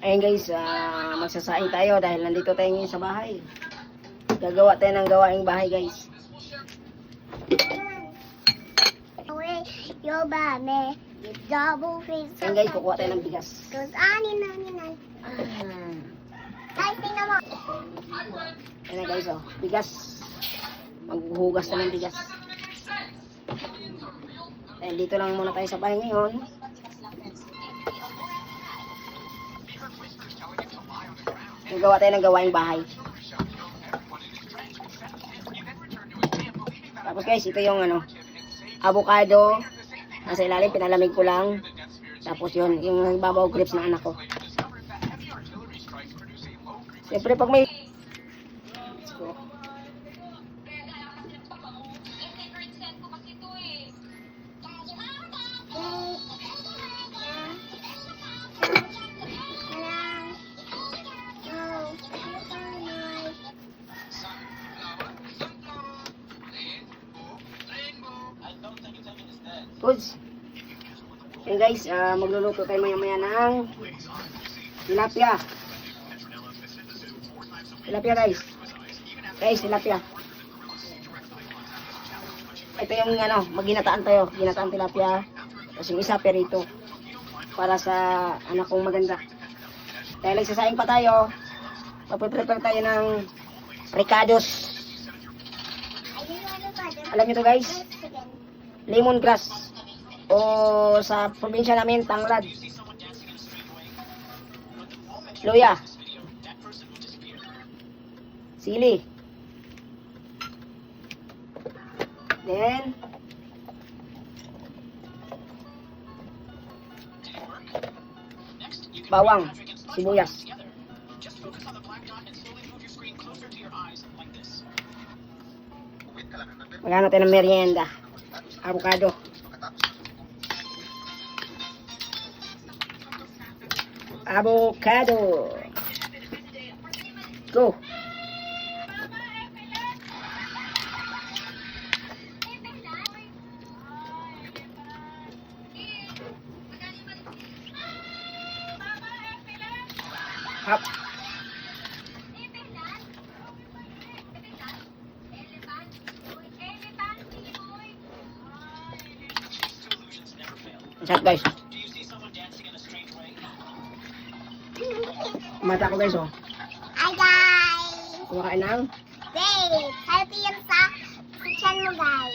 Ayun guys, magsasaing tayo dahil nandito tayo ngayon sa bahay. Gagawa tayo ng gawaing bahay guys. Ayun guys, kukuha tayo ng bigas. Ayun na guys, oh, bigas. Maghuhugas na ng bigas. Dahil dito lang muna tayo sa bahay ngayon. Gawa tayo ng gawaing bahay. Tapos guys, ito yung avocado. Nasa ilalim, pinalamig ko lang. Tapos yun, yung babaw grapes ng anak ko. Siyempre pag may... Let's go. Foods. Yan guys, magluluto tayo maya-maya ng tilapia. Tilapia guys. Guys, tilapia. Ito yung maginataan tayo. Ginataan tilapia. Tapos yung isa perito. Para sa anak kong maganda. Dahil nagsasaing pa tayo, magpe-prepare tayo ng ricados. Alam nyo to guys? Lemongrass. O sa probinsya namin, tanglad. Luya. Sili. Then, bawang, sibuyas. Maghanap tayo ng merienda. Avocado. Avocado. Go. Up. Masarap guys. Mata ko guys, oh. Hi guys! Kumakain ng Wait! Healthy yan sa kitchen mo guys.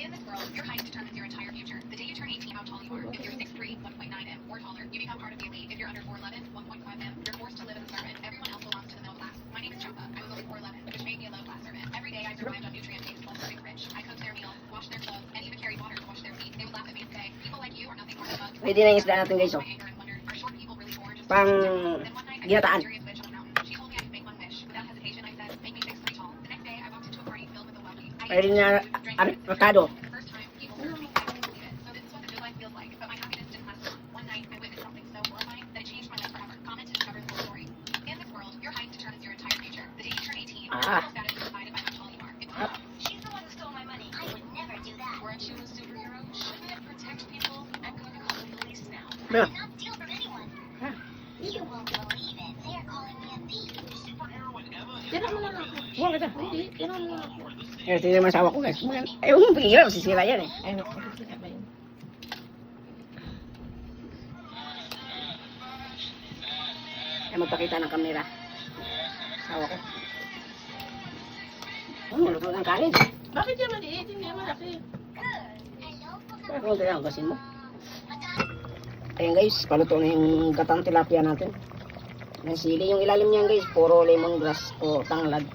In this world, your height determines your entire future. The day you turn 18, how tall you are. If you're 6'3", 1.9 m or taller, you become part of the elite. If you're under 4'11", 1.5 m, you're forced to live in the servant. Everyone else belongs to the middle class. My name is Chumpa. I was only 4'11", which made me a low-class servant. Every day I survived on nutrient-based while serving the rich. I cooked their meals, washed their clothes, and even carried water to wash their feet. They would laugh at me and say, people like you are nothing more than bugs. pwede na yung isda natin guys, oh. Pang ginataan. Pwede na avocado. Ah. She's the one who stole my money. I would never do that. Weren't you a superhero? Shouldn't it protect people? I'm going to call the police now. Yeah. I did not steal from anyone. You won't believe it. They're calling me a thief. Huwag kita. Ito yung masawa ko guys. Ayaw mo pingin, masisira yan eh. Ay, naku, masisira ba yun? Ay magpakita ng kamera. Masawa ko. Luto ng kanin. Bakit yan maliit? Hindi yan malaki. Kung ito yung gasin mo. Ayan guys, paluto na yung gatang tilapia natin. Ng sili yung ilalim niyan guys, puro lemongrass o tanglad.